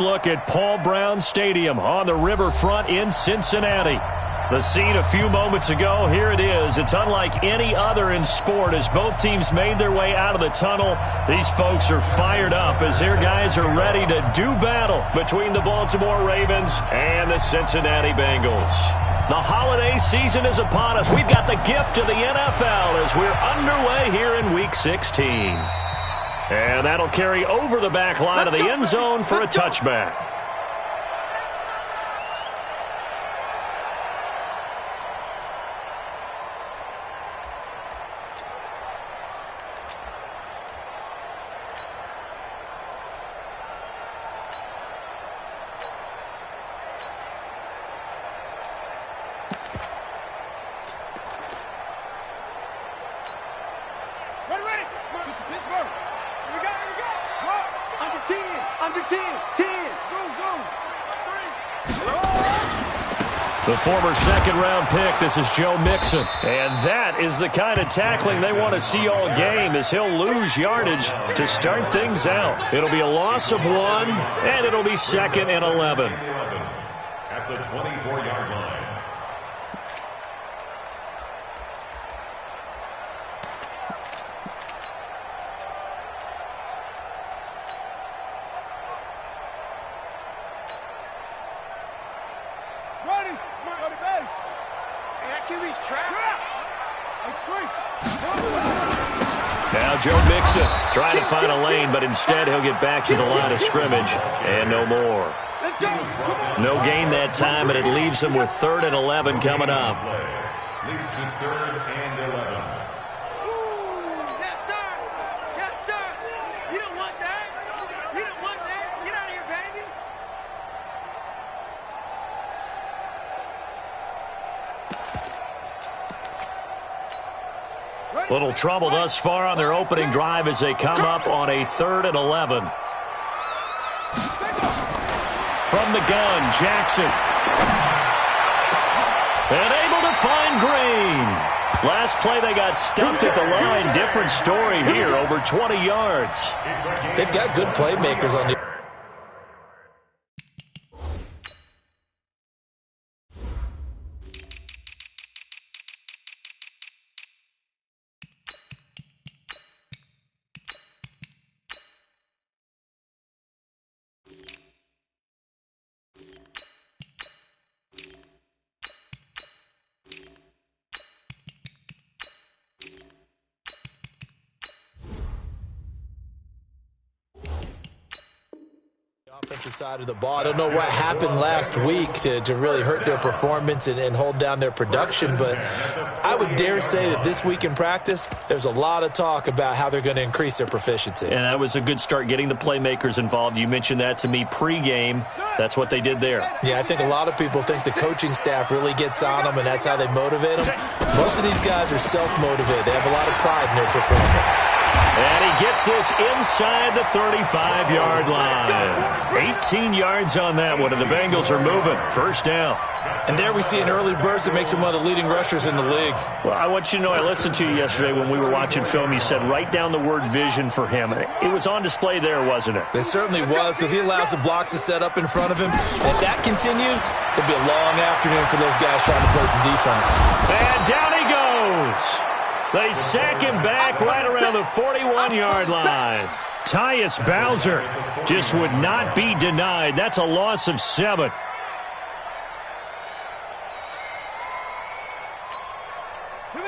Look at Paul Brown Stadium on the riverfront in Cincinnati. The scene a few moments ago, here it is. It's unlike any other in sport as both teams made their way out of the tunnel. These folks are fired up as their guys are ready to do battle between the Baltimore Ravens and the Cincinnati Bengals. The holiday season is upon us. We've got the gift of the NFL as we're underway here in Week 16. And that'll carry over the back line of the end zone for a touchback. The former second-round pick, this is Joe Mixon. And that is the kind of tackling they want to see all game as he'll lose yardage to start things out. It'll be a loss of 1, and it'll be 2nd and 11. At the 24-yard line. Now Joe Mixon trying to find a lane, but instead he'll get back to the line of scrimmage and no more. No gain that time, and it leaves him with 3rd and 11 coming up. Leads to 3rd and 11. Yes, sir. Yes, sir. You don't want that. You don't want that. Get out of here, baby. Little trouble thus far on their opening drive as they come up on a 3rd and 11. From the gun, Jackson. And able to find Green. Last play they got stumped at the line. Different story here, over 20 yards. They've got good playmakers on the... offensive side of the ball. I don't know what happened last week to really hurt their performance and hold down their production, but I would dare say that this week in practice, there's a lot of talk about how they're going to increase their proficiency. And that was a good start getting the playmakers involved. You mentioned that to me pregame. That's what they did there. Yeah, I think a lot of people think the coaching staff really gets on them, and that's how they motivate them. Most of these guys are self-motivated. They have a lot of pride in their performance. And he gets this inside the 35-yard line. 18 yards on that one, and the Bengals are moving. First down. And there we see an early burst that makes him one of the leading rushers in the league. Well, I want you to know, I listened to you yesterday when we were watching film. You said write down the word vision for him. It was on display there, wasn't it? It certainly was, because he allows the blocks to set up in front of him. And if that continues, it'll be a long afternoon for those guys trying to play some defense. And down he goes. They sack him back right around the 41-yard line. Tyus Bowser just would not be denied. That's a loss of 7.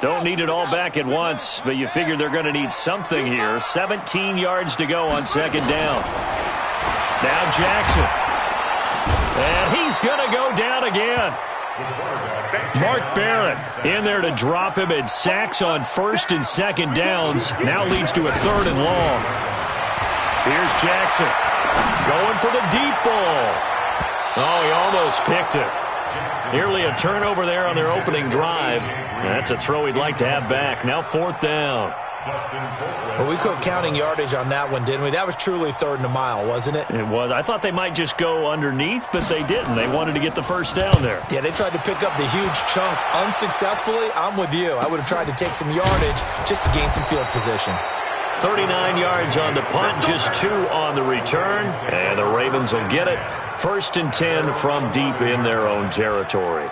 Don't need it all back at once, but you figure they're going to need something here. 17 yards to go on second down. Now Jackson. And he's going to go down again. Mark Barrett in there to drop him, and sacks on first and second downs. Now leads to a 3rd and long. Here's Jackson going for the deep ball. Oh, he almost picked it. Nearly a turnover there on their opening drive. That's a throw he'd like to have back. Now 4th down. Well, we quit counting yardage on that one, didn't we? That was truly 3rd and a mile, wasn't it? It was. I thought they might just go underneath, but they didn't. They wanted to get the first down there. Yeah, they tried to pick up the huge chunk unsuccessfully. I'm with you. I would have tried to take some yardage just to gain some field position. 39 yards on the punt, just 2 on the return. And the Ravens will get it. 1st and 10 from deep in their own territory.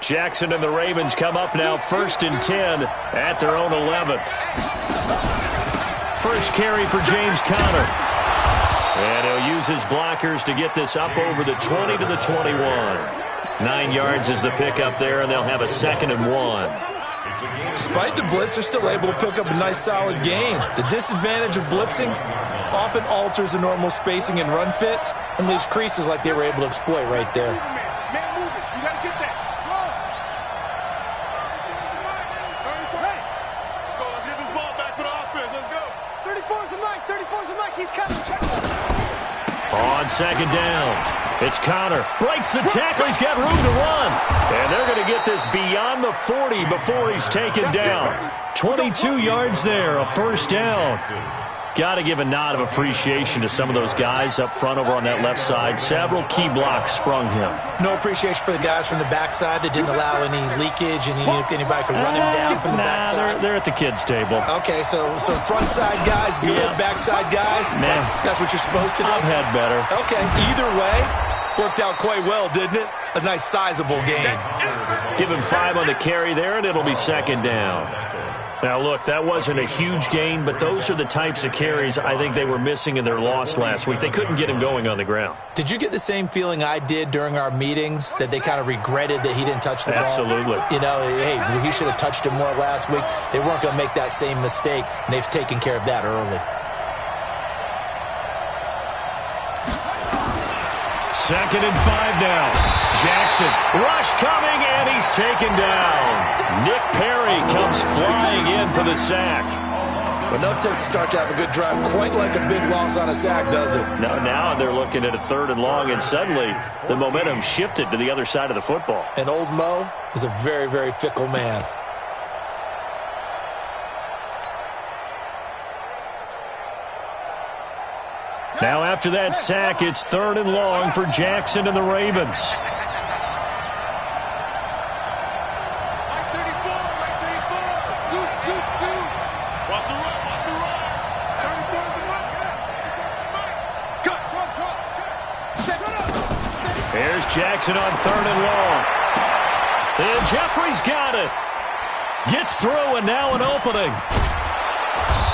Jackson and the Ravens come up now 1st and 10 at their own 11. First carry for James Conner. And he'll use his blockers to get this up over the 20 to the 21. 9 yards is the pickup there, and they'll have a 2nd and 1. Despite the blitz, they're still able to pick up a nice solid gain. The disadvantage of blitzing often alters the normal spacing and run fits and leaves creases like they were able to exploit right there. On 2nd down, it's Conner. Breaks the tackle. He's got room to run. And they're going to get this beyond the 40 before he's taken down. 22 yards there, a 1st down. Got to give a nod of appreciation to some of those guys up front over on that left side. Several key blocks sprung him. No appreciation for the guys from the backside that didn't allow any leakage and anybody could run him down from the backside. They're at the kids' table. Okay, so front side guys good, backside guys, man, that's what you're supposed to do. I've had better. Okay, either way, worked out quite well, didn't it? A nice sizable gain. Give him 5 on the carry there, and it'll be 2nd down. Now, look, that wasn't a huge gain, but those are the types of carries I think they were missing in their loss last week. They couldn't get him going on the ground. Did you get the same feeling I did during our meetings, that they kind of regretted that he didn't touch the ball? Absolutely. You know, hey, he should have touched it more last week. They weren't going to make that same mistake, and they've taken care of that early. 2nd and 5 now. Jackson, rush coming, and he's taken down. Nick Perry comes flying in for the sack. Enough takes to start to have a good drive. Quite like a big loss on a sack, does it? Now they're looking at a 3rd and long, and suddenly the momentum shifted to the other side of the football. And old Mo is a very, very fickle man. Now after that sack, it's 3rd and long for Jackson and the Ravens. Here's Jackson on 3rd and long. And Jeffrey's got it. Gets through, and now an opening.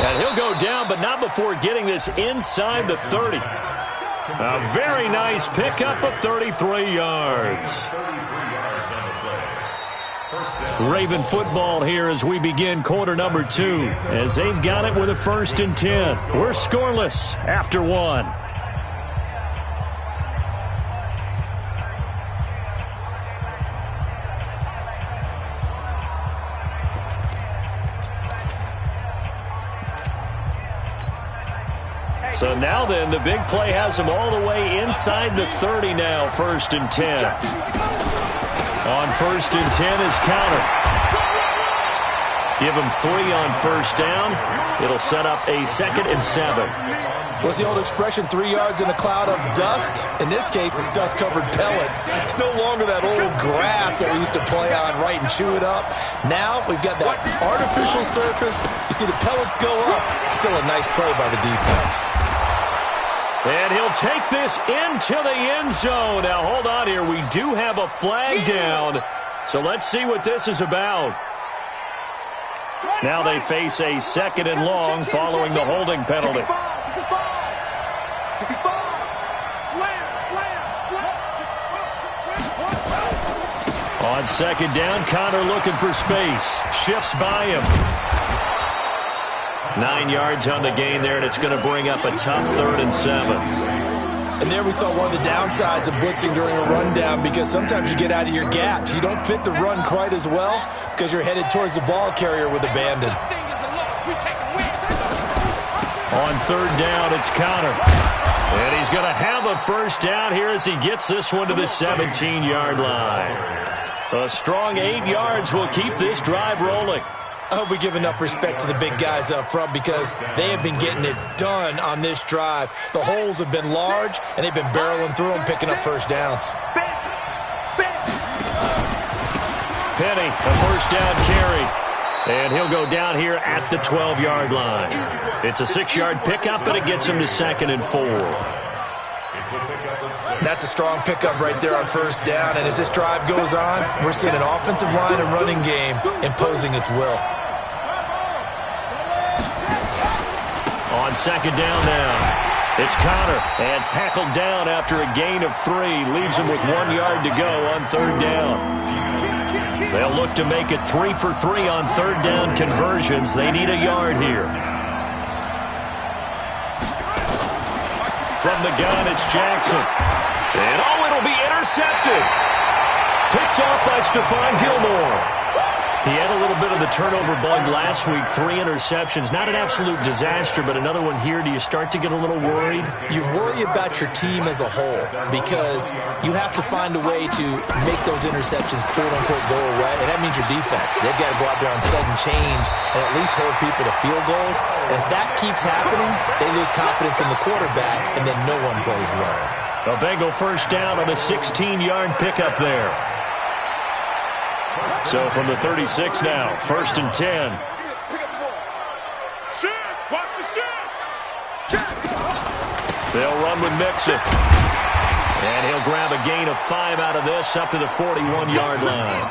And he'll go down, but not before getting this inside the 30. A very nice pickup of 33 yards. Raven football here as we begin quarter number 2, as they've got it with a 1st and 10. We're scoreless after 1. So now then, the big play has him all the way inside the 30 now, 1st and 10. On 1st and 10 is Conner. Give him 3 on 1st down. It'll set up a 2nd and 7. What's the old expression, 3 yards in a cloud of dust? In this case, it's dust-covered pellets. It's no longer that old grass that we used to play on, right, and chew it up. Now we've got that artificial surface. You see the pellets go up. Still a nice play by the defense. And he'll take this into the end zone. Now, hold on here. We do have a flag down. So let's see what this is about. Now they face a 2nd and long following the holding penalty. On 2nd down, Connor looking for space. Shifts by him. 9 yards on the gain there, and it's going to bring up a tough 3rd and 7. And there we saw one of the downsides of blitzing during a rundown, because sometimes you get out of your gaps. You don't fit the run quite as well because you're headed towards the ball carrier with abandon. On 3rd down, it's Connor. And he's going to have a first down here as he gets this one to the 17-yard line. A strong 8 yards will keep this drive rolling. I hope we give enough respect to the big guys up front, because they have been getting it done on this drive. The holes have been large, and they've been barreling through them, picking up first downs. Penny, a first down carry. And he'll go down here at the 12-yard line. It's a 6-yard pickup, and it gets him to 2nd and 4. That's a strong pickup right there on first down. And as this drive goes on, we're seeing an offensive line and running game imposing its will. On 2nd down now, it's Connor, and tackled down after a gain of 3. Leaves him with 1 yard to go on 3rd down. They'll look to make it 3 for 3 on 3rd down conversions. They need a yard here. From the gun, it's Jackson. And it'll be intercepted. Picked off by Stephon Gilmore. He had a little bit of the turnover bug last week. 3 interceptions. Not an absolute disaster, but another one here. Do you start to get a little worried? You worry about your team as a whole, because you have to find a way to make those interceptions, quote-unquote, go away, and that means your defense. They've got to go out there on sudden change and at least hold people to field goals. And if that keeps happening, they lose confidence in the quarterback, and then no one plays well. A Bengal first down on a 16-yard pickup there. So from the 36 now, 1st and 10. They'll run with Mixon. And he'll grab a gain of 5 out of this up to the 41-yard line.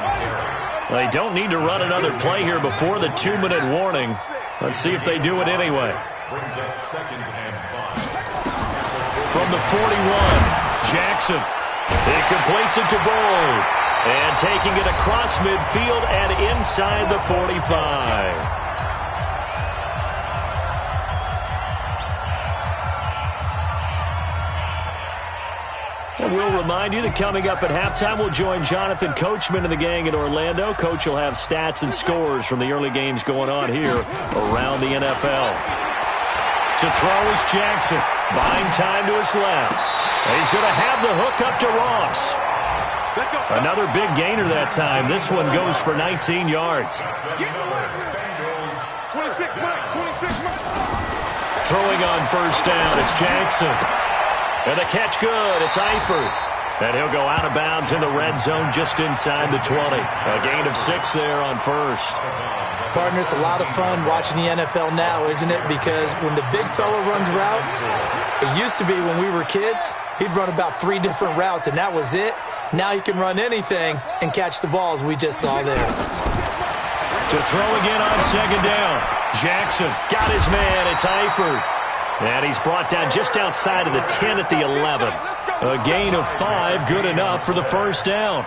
They don't need to run another play here before the 2-minute warning. Let's see if they do it anyway. From the 41, Jackson. He completes it to Boyd. And taking it across midfield and inside the 45. And we'll remind you that coming up at halftime, we'll join Jonathan Coachman and the gang in Orlando. Coach will have stats and scores from the early games going on here around the NFL. To throw is Jackson. Buying time to his left. He's going to have the hook up to Ross. Another big gainer that time. This one goes for 19 yards. Throwing on first down, it's Jackson. And the catch good, it's Eifert. And he'll go out of bounds in the red zone just inside the 20. A gain of 6 there on first. Partner, it's a lot of fun watching the NFL now, isn't it? Because when the big fella runs routes, it used to be when we were kids, he'd run about 3 different routes, and that was it. Now he can run anything and catch the balls we just saw there. To throw again on 2nd down. Jackson got his man. It's Eifert. And he's brought down just outside of the 10 at the 11. A gain of 5, good enough for the first down.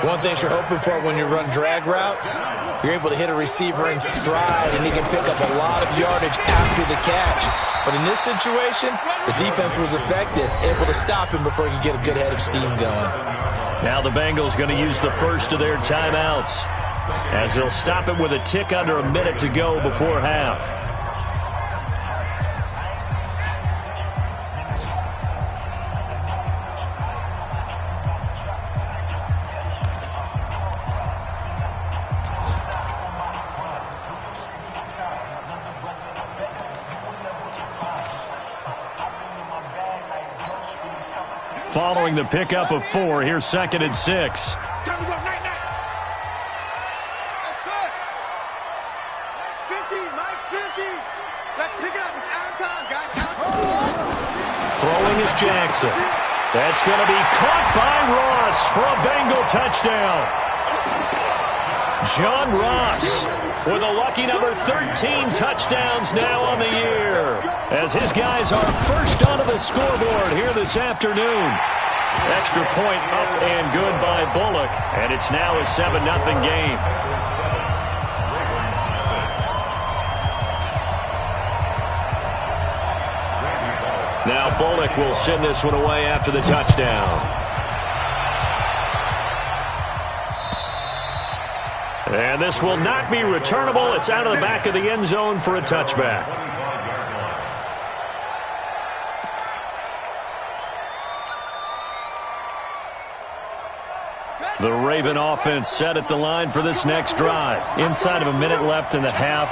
One thing you're hoping for when you run drag routes, you're able to hit a receiver in stride, and he can pick up a lot of yardage after the catch. But in this situation, the defense was effective, able to stop him before he could get a good head of steam going. Now the Bengals going to use the first of their timeouts, as they'll stop it with a tick under a minute to go before half. Following the pickup of 4, here's 2nd and 6. Time to go, night. That's it. Mike's 50. Let's pick it up. It's our time, guys. Throwing is Jackson. That's going to be caught by Ross for a Bengal touchdown. John Ross with a lucky number 13 touchdowns now on the year, as his guys are first onto the scoreboard here this afternoon. Extra point up and good by Bullock, and it's now a 7-0 game. Now Bullock will send this one away after the touchdown. And this will not be returnable. It's out of the back of the end zone for a touchback. The Raven offense set at the line for this next drive. Inside of a minute left in the half.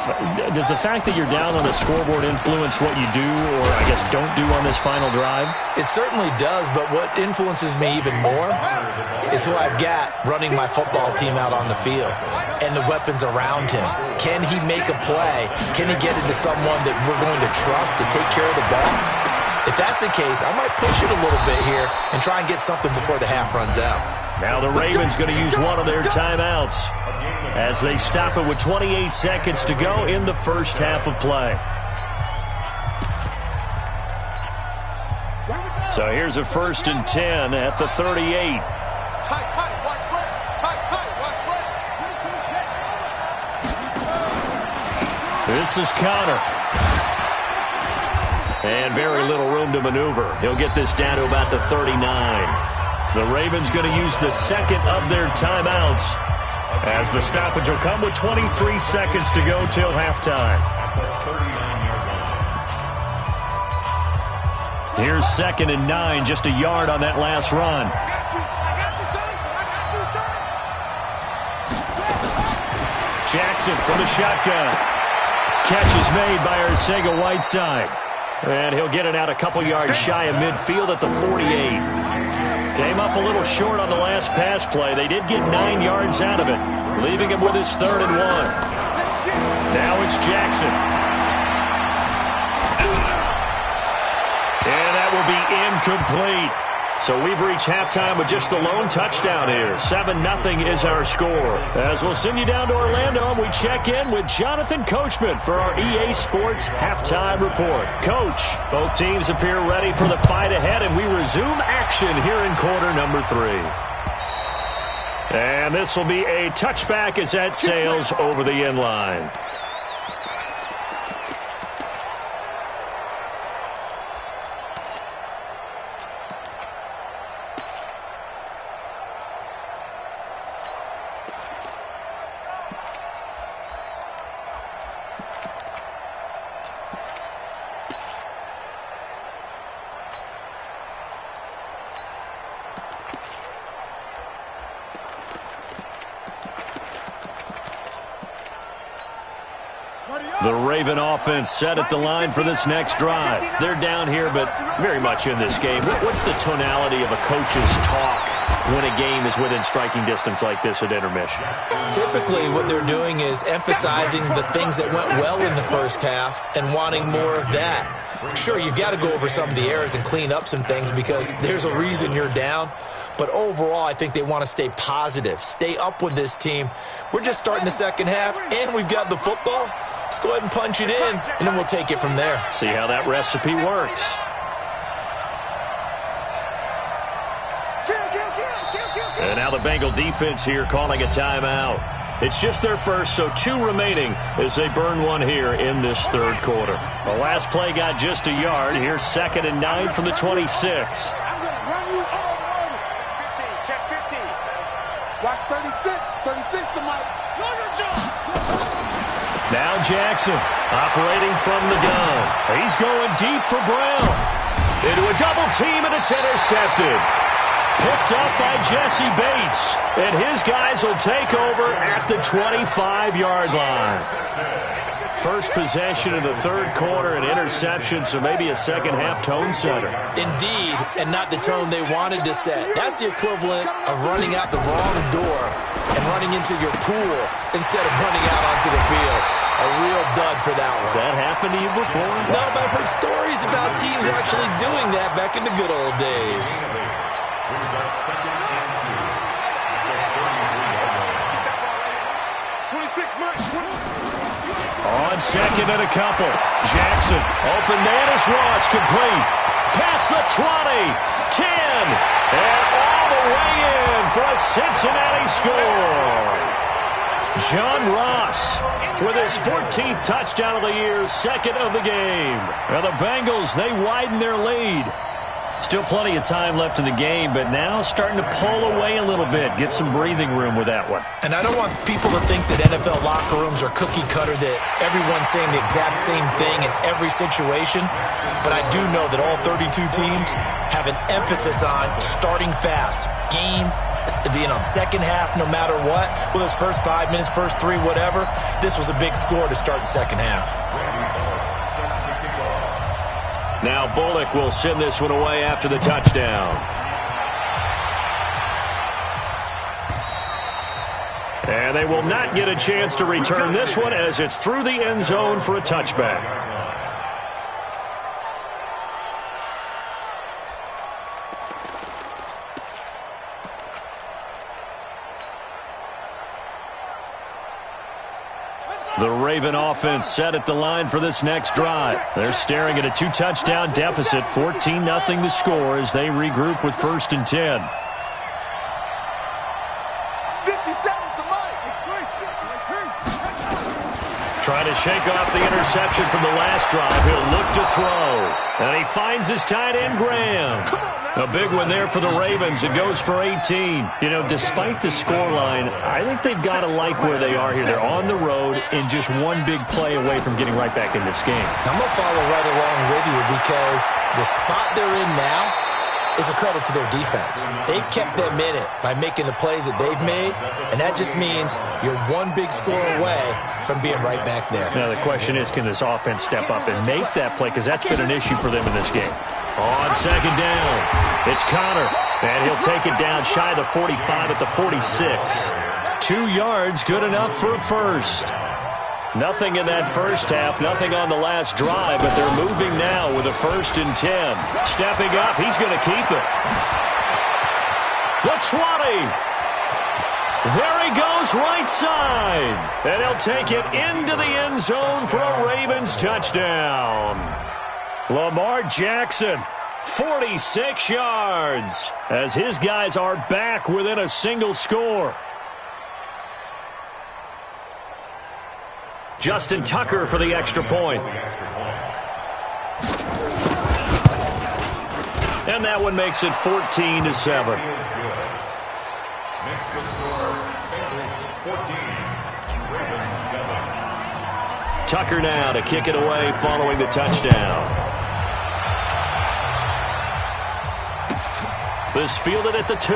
Does the fact that you're down on the scoreboard influence what you do, or I guess don't do on this final drive? It certainly does, but what influences me even more is who I've got running my football team out on the field and the weapons around him. Can he make a play? Can he get into someone that we're going to trust to take care of the ball? If that's the case, I might push it a little bit here and try and get something before the half runs out. Now the Ravens going to use one of their timeouts as they stop it with 28 seconds to go in the first half of play. So here's a 1st and 10 at the 38. This is Connor. And very little room to maneuver. He'll get this down to about the 39. The Ravens going to use the second of their timeouts as the stoppage will come with 23 seconds to go till halftime. Here's 2nd and 9, just a yard on that last run. Jackson from the shotgun. Catch is made by Arcega-Whiteside. And he'll get it out a couple yards shy of midfield at the 48. Came up a little short on the last pass play. They did get 9 yards out of it, leaving him with his 3rd and 1. Now it's Jackson. And that will be incomplete. So we've reached halftime with just the lone touchdown here. 7-0 is our score. As we'll send you down to Orlando, and we check in with Jonathan Coachman for our EA Sports Halftime Report. Coach, both teams appear ready for the fight ahead, and we resume action here in quarter number 3. And this will be a touchback as that sails over the end line. The Raven offense set at the line for this next drive. They're down here, but very much in this game. What's the tonality of a coach's talk when a game is within striking distance like this at intermission? Typically, what they're doing is emphasizing the things that went well in the first half and wanting more of that. Sure, you've got to go over some of the errors and clean up some things because there's a reason you're down. But overall, I think they want to stay positive, stay up with this team. We're just starting the second half, and we've got the football. Let's go ahead and punch it in, and then we'll take it from there. See how that recipe works. And now the Bengal defense here calling a timeout. It's just their first, so 2 remaining as they burn one here in this third quarter. The last play got just a yard. Here's 2nd and 9 from the 26. I'm going to run you all over. 15, check 15. Watch 36. 36 to Mike. Know your job. Now Jackson operating from the gun. He's going deep for Brown. Into a double team, and it's intercepted. Picked up by Jesse Bates. And his guys will take over at the 25-yard line. first possession in the third quarter, an interception, so maybe a second-half tone setter. Indeed, and not the tone they wanted to set. That's the equivalent of running out the wrong door and running into your pool instead of running out onto the field. A real dud for that one. Has that happened to you before? No, but I've heard stories about teams actually doing that back in the good old days. Brings up second and 2. 26 months. On second and a couple. Jackson, open man is Ross, complete. Past the 20, 10, and all the way in for a Cincinnati score. John Ross with his 14th touchdown of the year, second of the game. Now the Bengals, they widen their lead. Still plenty of time left in the game, but now starting to pull away a little bit. Get some breathing room with that one. And I don't want people to think that NFL locker rooms are cookie cutter, that everyone's saying the exact same thing in every situation. But I do know that all 32 teams have an emphasis on starting fast. Game, second half, no matter what. Well, those first 5 minutes, first 3, whatever. This was a big score to start the second half. Now Bullock will send this one away after the touchdown. And they will not get a chance to return this one as it's through the end zone for a touchback. The Raven offense set at the line for this next drive. They're staring at a 2-touchdown deficit, 14-0 the score as they regroup with first and 10. 50 seconds to Mike. Trying to shake off the interception from the last drive. He'll look to throw. And he finds his tight end, Graham. A big one there for the Ravens. It goes for 18. You know, despite the scoreline, I think they've got to like where they are here. They're on the road and just one big play away from getting right back in this game. I'm going to follow right along with you because the spot they're in now is a credit to their defense. They've kept them in it by making the plays that they've made, and that just means you're one big score away from being right back there. Now, the question is, can this offense step up and make that play? Because that's been an issue for them in this game. On second down, it's Connor, and he'll take it down shy of the 45 at the 46. 2 yards, good enough for a first. Nothing in that first half, nothing on the last drive, but they're moving now with a first and 10. Stepping up, he's going to keep it. The 20. There he goes, right side. And he'll take it into the end zone for a Ravens touchdown. Lamar Jackson, 46 yards, as his guys are back within a single score. Justin Tucker for the extra point. And that one makes it 14-7. Next to score, Bengals 14, Ravens 7. Tucker now to kick it away following the touchdown. This fielded at the 2.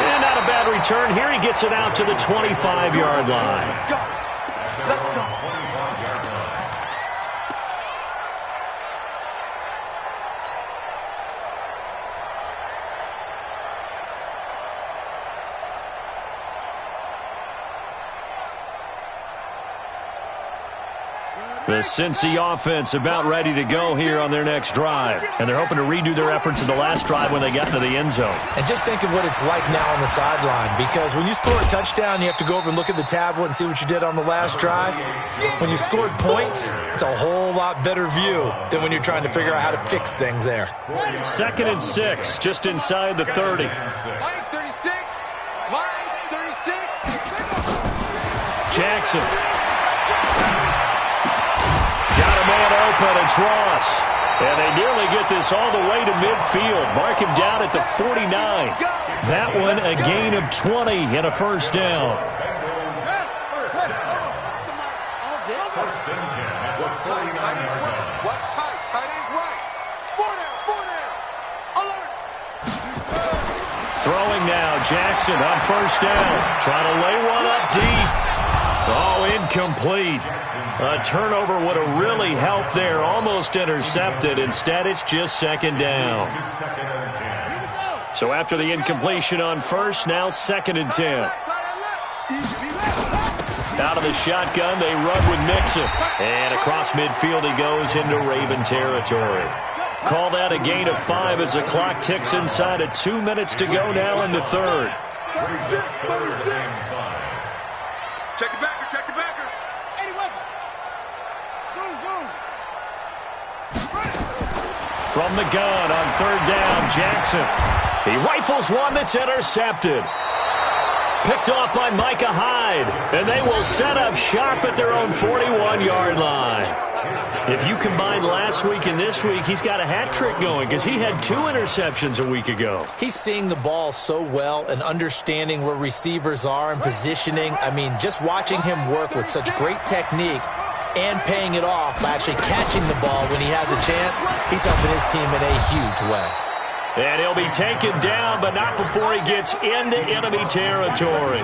And not a bad return. Here he gets it out to the 25-yard line. Let's go. Let's go. The Cincy offense about ready to go here on their next drive. And they're hoping to redo their efforts in the last drive when they got into the end zone. And just think of what it's like now on the sideline, because when you score a touchdown, you have to go over and look at the tablet and see what you did on the last drive. When you scored points, it's a whole lot better view than when you're trying to figure out how to fix things there. 2nd and 6, just inside the 30. Line 36. Line 36. Jackson. Got a man open, it's Ross. And they nearly get this all the way to midfield. Mark him down at the 49. That one a gain of 20 and a first down. First and 10 at the 49-yard line. Watch tight. Tight is right. 4 down. Alert. Throwing now, Jackson on first down. Trying to lay one up deep. incomplete. A turnover would have really helped there. Almost intercepted. Instead, it's just second down. So after the incompletion on first, now 2nd and 10. Out of the shotgun, they run with Mixon. And across midfield he goes into Raven territory. Call that a gain of 5 as the clock ticks inside of 2 minutes to go now in the third. 36. Check the backer, check the backer. 81. Zoom. From the gun on 3rd down, Jackson. He rifles one that's intercepted. Picked off by Micah Hyde. And they will set up shop at their own 41-yard line. If you combine last week and this week, he's got a hat trick going because he had 2 interceptions a week ago. He's seeing the ball so well and understanding where receivers are and positioning. I mean, just watching him work with such great technique and paying it off by actually catching the ball when he has a chance, he's helping his team in a huge way. And he'll be taken down, but not before he gets into enemy territory.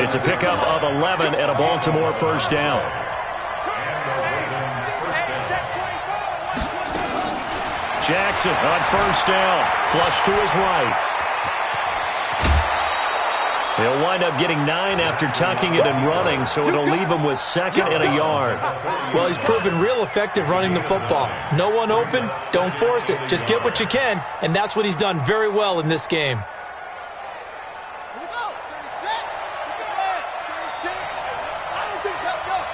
It's a pickup of 11 and a Baltimore first down. Jackson on first down. Flush to his right. He'll wind up getting 9 after tucking it and running, so it'll leave him with 2nd and a yard. Well, he's proven real effective running the football. No one open, don't force it. Just get what you can, and that's what he's done very well in this game. Here we go. 36. I don't think that's up.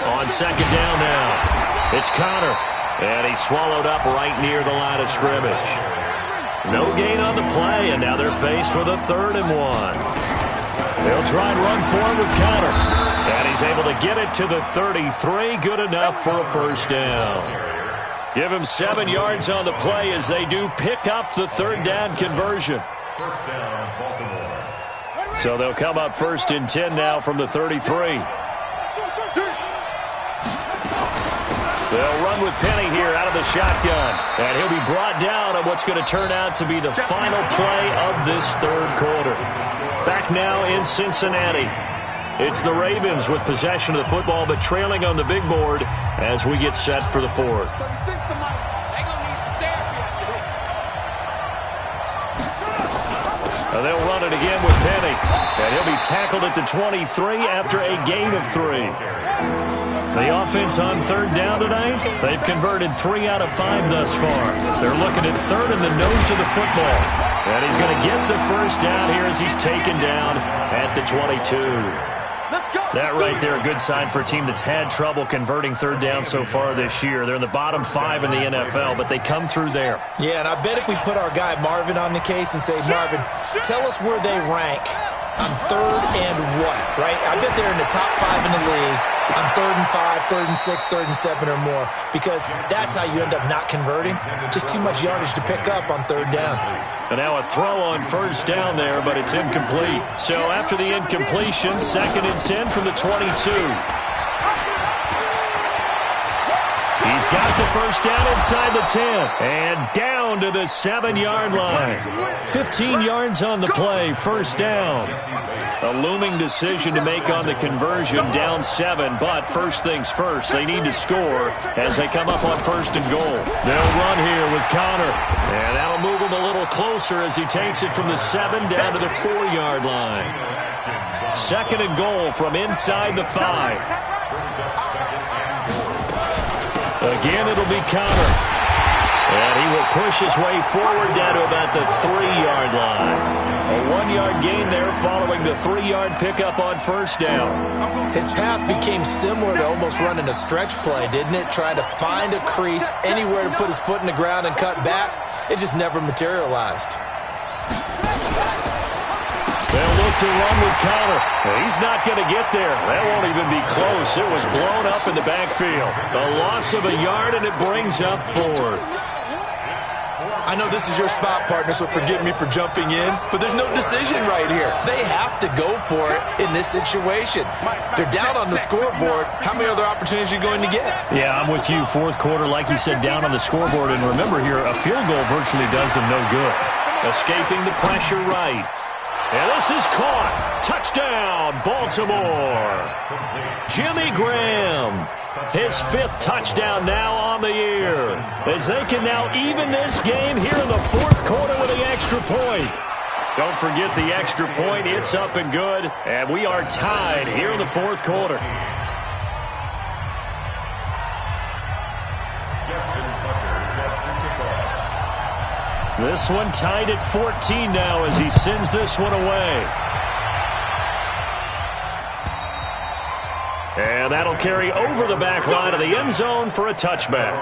On 2nd down now, it's Connor, and he's swallowed up right near the line of scrimmage. No gain on the play, and now they're faced with a 3rd and 1. They'll try and run forward with Connor, and he's able to get it to the 33. Good enough for a first down. Give him 7 yards on the play as they do pick up the 3rd down conversion. First down, Baltimore. So they'll come up 1st and 10 now from the 33. They'll run with Penny here out of the shotgun. And he'll be brought down on what's going to turn out to be the final play of this 3rd quarter. Back now in Cincinnati. It's the Ravens with possession of the football, but trailing on the big board as we get set for the 4th. And they'll run it again with Penny. And he'll be tackled at the 23 after a gain of 3. The offense on 3rd down tonight, they've converted 3 out of 5 thus far. They're looking at 3rd in the nose of the football. And he's going to get the first down here as he's taken down at the 22. That right there, a good sign for a team that's had trouble converting 3rd down so far this year. They're in the bottom 5 in the NFL, but they come through there. Yeah, and I bet if we put our guy Marvin on the case and say, Marvin, tell us where they rank on 3rd and what, right? I bet they're in the top 5 in the league on 3rd and 5, 3rd and 6, 3rd and 7 or more, because that's how you end up not converting. Just too much yardage to pick up on 3rd down. And now a throw on first down there, but it's incomplete. So after the incompletion, 2nd and 10 from the 22. He's got the first down inside the 10 and down to the 7-yard line. 15 yards on the play, first down. A looming decision to make on the conversion, down 7, but first things first, they need to score as they come up on 1st and goal. They'll run here with Connor, and that'll move him a little closer as he takes it from the 7 down to the 4-yard line. 2nd and goal from inside the 5. Again, it'll be Connor. And he will push his way forward down to about the 3-yard line. A 1-yard gain there following the 3-yard pickup on first down. His path became similar to almost running a stretch play, didn't it? Trying to find a crease, anywhere to put his foot in the ground and cut back. It just never materialized. They'll look to run with Connor. He's not going to get there. That won't even be close. It was blown up in the backfield. A loss of a yard, and it brings up 4th. I know this is your spot, partner, so forgive me for jumping in, but there's no decision right here. They have to go for it in this situation. They're down on the scoreboard. How many other opportunities are you going to get? Yeah, I'm with you. 4th quarter, like you said, down on the scoreboard. And remember here, a field goal virtually does them no good. Escaping the pressure right. And this is caught. Touchdown, Baltimore. Jimmy Graham, his 5th touchdown now on the year, as they can now even this game here in the 4th quarter with the extra point. Don't forget the extra point. It's up and good, and we are tied here in the 4th quarter. This one tied at 14 now as he sends this one away. And that'll carry over the back line of the end zone for a touchback.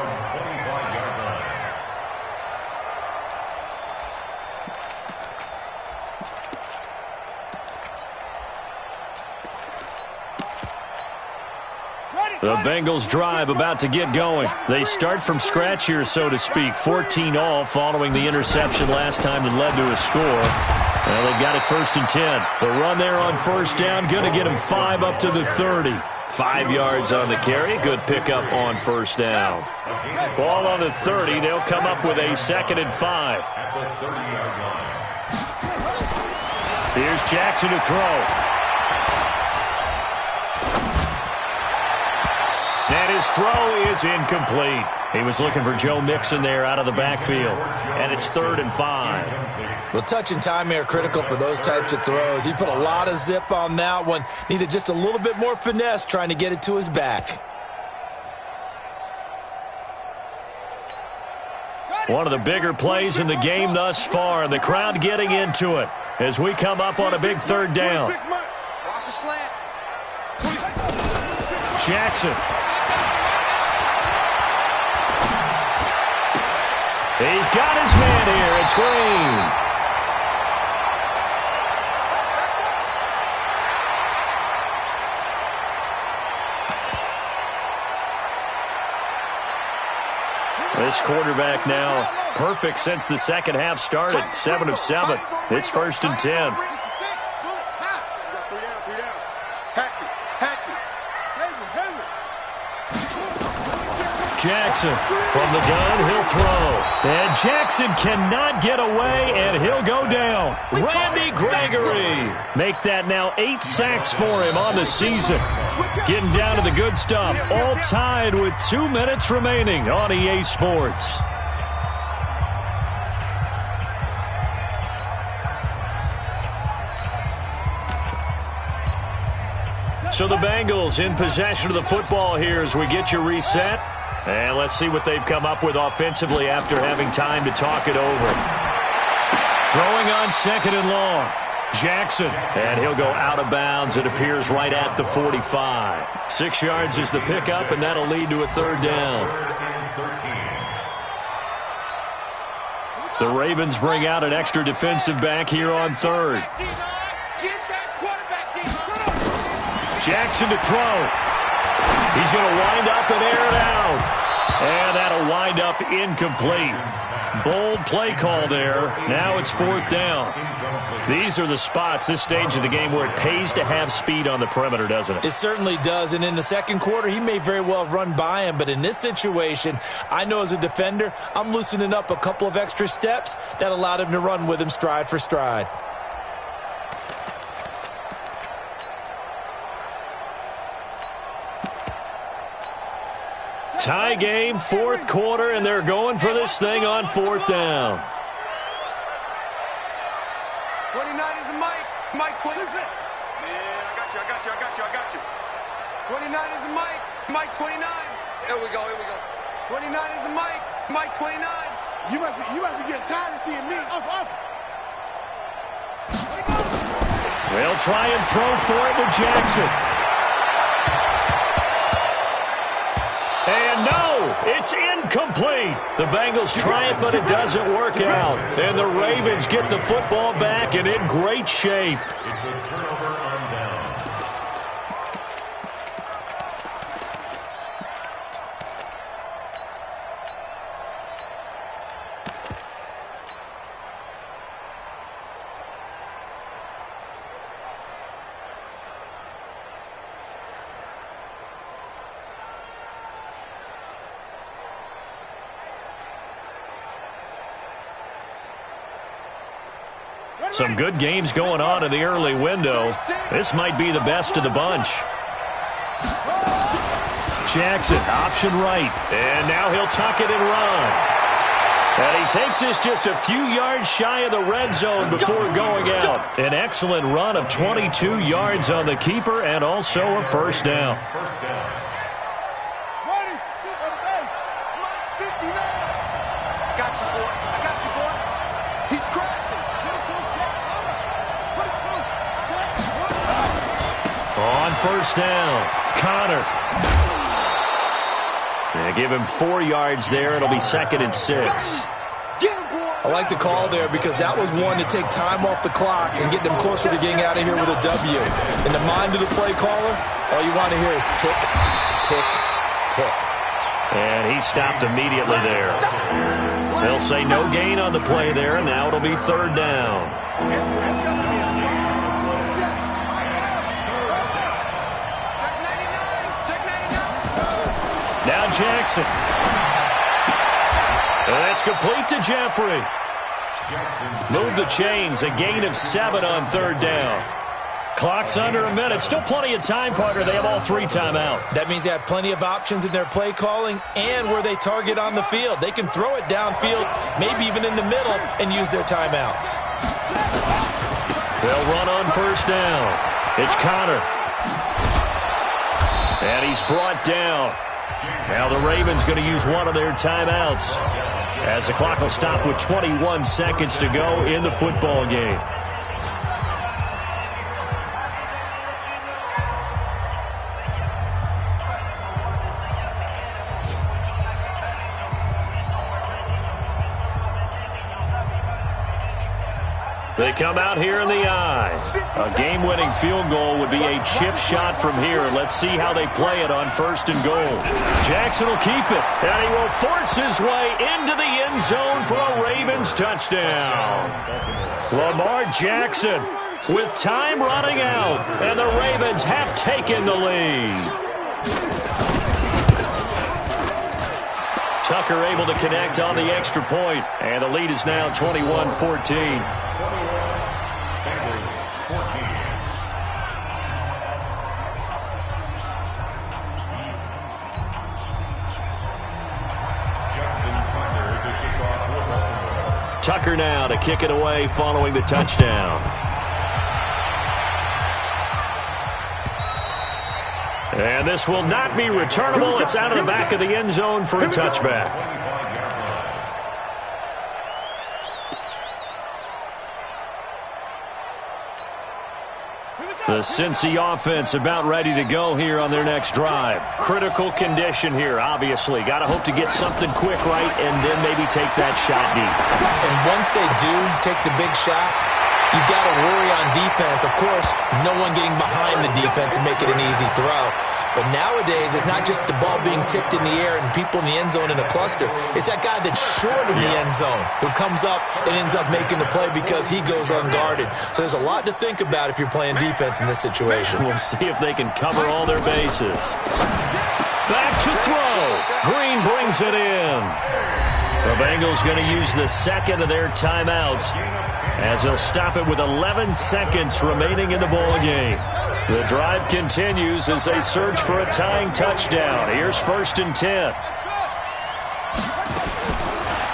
The Bengals drive about to get going. They start from scratch here, so to speak. 14 all following the interception last time that led to a score. Well, they've got it 1st and 10. The run there on 1st down, going to get them 5 up to the 30. 5 yards on the carry. Good pickup on 1st down. Ball on the 30. They'll come up with a 2nd and 5. Here's Jackson to throw. And his throw is incomplete. He was looking for Joe Mixon there out of the backfield. And it's 3rd and 5. Well, touch and time are critical for those types of throws. He put a lot of zip on that one. Needed just a little bit more finesse trying to get it to his back. One of the bigger plays in the game thus far, and the crowd getting into it as we come up on a big 3rd down. Jackson. He's got his man here. It's Green. This quarterback now perfect since the 2nd half started. 7 of 7. It's 1st and 10. Jackson from the gun, he'll throw. And Jackson cannot get away, and he'll go down. Randy Gregory. Make that now 8 sacks for him on the season. Getting down to the good stuff. All tied with 2 minutes remaining on EA Sports. So the Bengals in possession of the football here as we get you reset. And let's see what they've come up with offensively after having time to talk it over. Throwing on 2nd and long. Jackson. And he'll go out of bounds. It appears right at the 45. 6 yards is the pickup, and that'll lead to a 3rd down. The Ravens bring out an extra defensive back here on 3rd. Jackson to throw. He's going to wind up and air it out. And that'll wind up incomplete. Bold play call there. Now it's 4th down. These are the spots, this stage of the game, where it pays to have speed on the perimeter, doesn't it? It certainly does. And in the 2nd quarter, he may very well have run by him. But in this situation, I know as a defender, I'm loosening up a couple of extra steps that allowed him to run with him stride for stride. Tie game, 4th quarter, and they're going for this thing on 4th down. 29 is the Mike. Mike 20. Man, I got you. 29 is the Mike. Mike 29. Here we go. 29 is the Mike. Mike 29. You must be getting tired of seeing me. They'll try and throw for it with Jackson. And no, it's incomplete. The Bengals try it, but it doesn't work out. And the Ravens get the football back and in great shape. It's a turnover on down. Some good games going on in the early window. This might be the best of the bunch. Jackson, option right. And now he'll tuck it and run. And he takes this just a few yards shy of the red zone before going out. An excellent run of 22 yards on the keeper and also a first down. On first down, Connor. They give him 4 yards there. It'll be 2nd and 6. I like the call there because that was one to take time off the clock and get them closer to getting out of here with a W. In the mind of the play caller, all you want to hear is tick, tick, tick. And he stopped immediately there. They'll say no gain on the play there, and now it'll be 3rd down. Now Jackson. And that's complete to Jeffrey. Move the chains. A gain of 7 on 3rd down. Clock's under a minute. Still plenty of time, partner. They have all 3 timeout. That means they have plenty of options in their play calling and where they target on the field. They can throw it downfield, maybe even in the middle, and use their timeouts. They'll run on first down. It's Connor. And he's brought down. Now the Ravens going to use one of their timeouts as the clock will stop with 21 seconds to go in the football game. They come out here in the eye. A game-winning field goal would be a chip shot from here. Let's see how they play it on 1st and goal. Jackson will keep it, and he will force his way into the end zone for a Ravens touchdown. Lamar Jackson with time running out, and the Ravens have taken the lead. Tucker able to connect on the extra point, and the lead is now 21-14. Tucker now to kick it away following the touchdown. And this will not be returnable. It's out of the back of the end zone for a touchback. The Cincy offense about ready to go here on their next drive. Critical condition here, obviously. Got to hope to get something quick right and then maybe take that shot deep. And once they do take the big shot, you got to worry on defense. Of course, no one getting behind the defense and make it an easy throw. But nowadays, it's not just the ball being tipped in the air and people in the end zone in a cluster. It's that guy that's short of the end zone who comes up and ends up making the play because he goes unguarded. So there's a lot to think about if you're playing defense in this situation. We'll see if they can cover all their bases. Back to throw. Green brings it in. The Bengals going to use the 2nd of their timeouts as they'll stop it with 11 seconds remaining in the ball game. The drive continues as they search for a tying touchdown. Here's 1st and 10.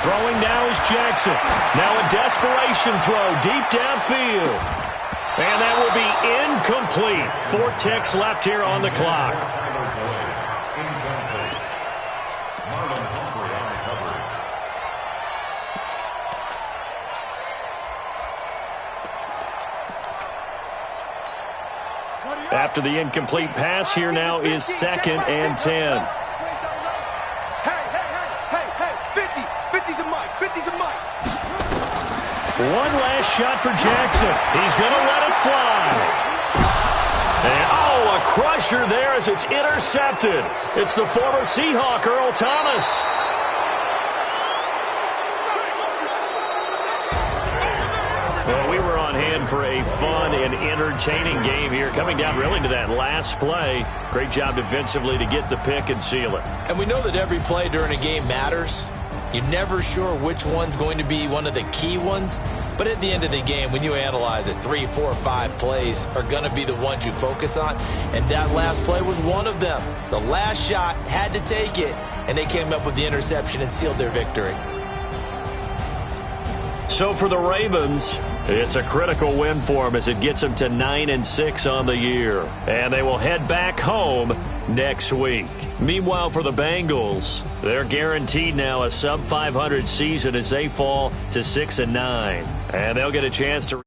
Throwing now is Jackson. Now a desperation throw deep downfield. And that will be incomplete. 4 ticks left here on the clock. After the incomplete pass, here now is 2nd and 10. Hey, 50 to Mike, 50 to Mike. One last shot for Jackson. He's going to let it fly. And, a crusher there as it's intercepted. It's the former Seahawk, Earl Thomas. Well, we were on hand for a fun and entertaining game here, coming down really to that last play. Great job defensively to get the pick and seal it. And we know that every play during a game matters. You're never sure which one's going to be one of the key ones. But at the end of the game, when you analyze it, 3, 4, 5 plays are going to be the ones you focus on. And that last play was one of them. The last shot had to take it, and they came up with the interception and sealed their victory. So for the Ravens, it's a critical win for them as it gets them to 9-6 on the year. And they will head back home next week. Meanwhile, for the Bengals, they're guaranteed now a sub-500 season as they fall to 6-9. And they'll get a chance to